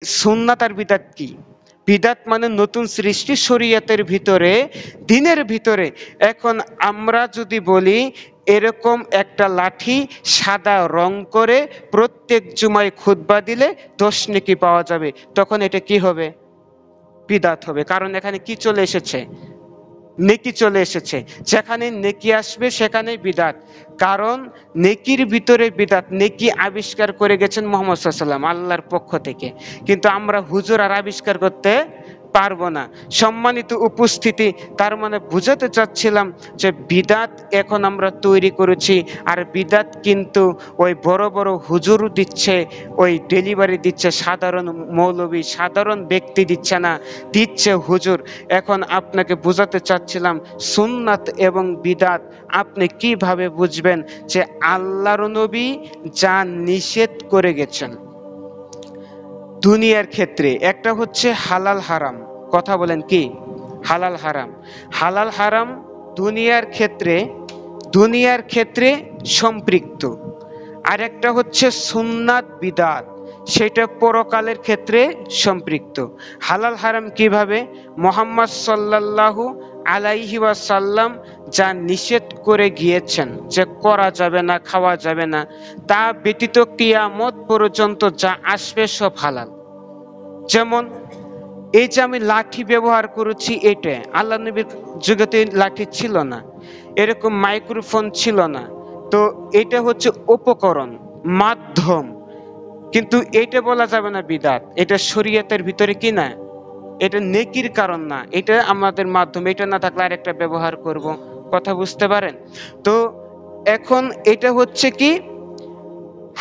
সুন্নাত আর বিদাত কি? বিদাত মানে নতুন সৃষ্টি শরীয়তের ভিতরে, দ্বীনের ভিতরে। এখন আমরা যদি বলি এরকম একটা লাঠি সাদা রং করে প্রত্যেক জুমায় খুতবা দিলে 10 নেকি পাওয়া যাবে, তখন এটা কি হবে? বিদাত হবে। কারণ এখানে কি চলে এসেছে? নেকি চলে এসেছে। যেখানে নেকি আসবে সেখানেই বিদাত। কারণ নেকির ভিতরে বিদাত, নেকি আবিষ্কার করে গেছেন মুহাম্মদ সাল্লাল্লাহু আলাইহি ওয়াসাল্লাম আল্লাহর পক্ষ থেকে, কিন্তু আমরা হুজুর আর আবিষ্কার করতে পারবো না। সম্মানিত উপস্থিতি, তার মানে বুঝাতে চাচ্ছিলাম যে বিদাত এখন আমরা তৈরি করেছি, আর বিদাত কিন্তু ওই বড় বড় হুজুর দিচ্ছে, ওই ডেলিভারি দিচ্ছে সাধারণ মৌলবী, সাধারণ ব্যক্তি দিচ্ছে না, দিচ্ছে হুজুর। এখন আপনাকে বোঝাতে চাচ্ছিলাম সুন্নাত এবং বিদাত আপনি কিভাবে বুঝবেন, যে আল্লাহর নবী যা নিষেধ করে গেছেন দুনিয়ার ক্ষেত্রে, একটা হচ্ছে হালাল হারাম। কথা বলেন কি? হালাল হারাম। হালাল হারাম দুনিয়ার ক্ষেত্রে সম্পৃক্ত। আর একটা হচ্ছে সুন্নাত বিদাত, সেটা পরকালের ক্ষেত্রে সম্পৃক্ত। হালাল হারাম কিভাবে? মুহাম্মদ সাল্লাল্লাহু আলাইহি ওয়াসাল্লাম যা নিষেধ করে গিয়েছেন যে করা যাবে না, খাওয়া যাবে না, তা ব্যতীত কিয়ামত পর্যন্ত যা আসবে সব হালাল। যেমন এই যে আমি লাঠি ব্যবহার করেছি, এটা আল্লাহ নবীর যুগেতে লাঠি ছিল না, এরকম মাইক্রোফোন ছিল না, তো এটা হচ্ছে উপকরণ, মাধ্যম, কিন্তু এটা বলা যাবে না বিদাত। এটা শরীয়তের ভিতরে কি না, এটা নেকির কারণ না, এটা আমাদের মাধ্যম। এটা না থাকলে আরেকটা ব্যবহার করব। কথা বুঝতে পারেন? তো এখন এটা হচ্ছে কি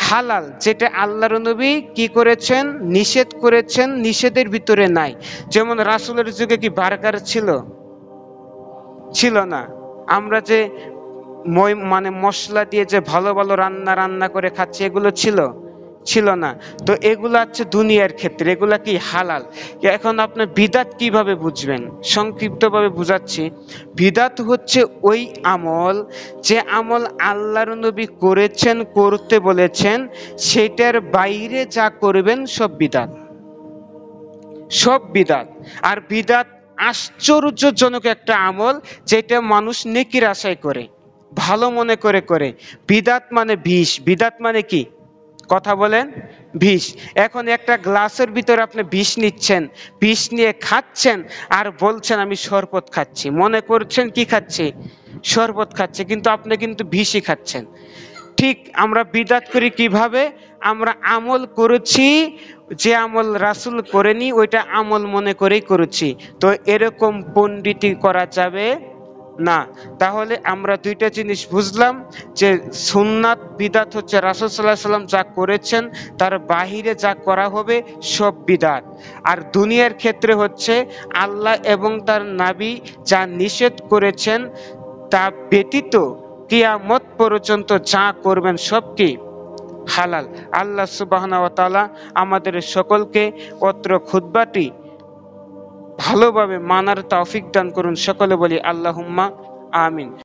হালাল, যেটা আল্লাহর নবী কি করেছেন, নিষেধ করেছেন, নিষেধের ভিতরে নাই। যেমন রাসূলের যুগে কি বার্গার ছিল? ছিল না। আমরা যে মানে মশলা দিয়ে যে ভালো ভালো রান্না করে খাচ্ছি, এগুলো ছিল না। তো এগুলো হচ্ছে দুনিয়ার ক্ষেত্রে, এগুলা কি হালাল। এখন আপনি বিদাত কিভাবে বুঝবেন? সংক্ষিপ্তভাবে বুঝাচ্ছি। বিদাত হচ্ছে ওই আমল, যে আমল আল্লাহর নবী করেছেন, করতে বলেছেন, সেটার বাইরে যা করবেন সব বিদাত, সব বিদাত। আর বিদাত আশ্চর্যজনক একটা আমল, যেটা মানুষ নেকির আশায় করে, ভালো মনে করে। বিদাত মানে বিষ। বিদাত মানে কি? কথা বলেন। বিষ। এখন একটা গ্লাসের ভিতরে আপনি বিষ নিচ্ছেন, বিষ নিয়ে খাচ্ছেন, আর বলছেন আমি শরবত খাচ্ছি, মনে করছেন কি খাচ্ছি? শরবত খাচ্ছে, কিন্তু আপনি কিন্তু বিষই খাচ্ছেন। ঠিক আমরা বিদাত করি কিভাবে? আমরা আমল করেছি, যে আমল রাসূল করেনি ওইটা আমল মনে করেই করেছি। তো এরকম পণ্ডিতি করা যাবে না। তাহলে আমরা দুইটা জিনিস বুঝলাম, যে সুন্নাত বিদাত হচ্ছে রাসূল সাল্লাল্লাহু আলাইহি ওয়াসাল্লাম যা করেছেন তার বাহিরে যা করা হবে সব বিদাত। আর দুনিয়ার ক্ষেত্রে হচ্ছে আল্লাহ এবং তার নবী যা নিষেধ করেছেন তা ব্যতীত কিয়ামত পর্যন্ত যা করবেন সব কি হালাল। আল্লাহ সুবহানাহু ওয়া তাআলা আমাদের সকলকে অত্র খুতবাটি ভালোভাবে মানার তৌফিক দান করুন। সকলে বলি আল্লাহুম্মা আমিন।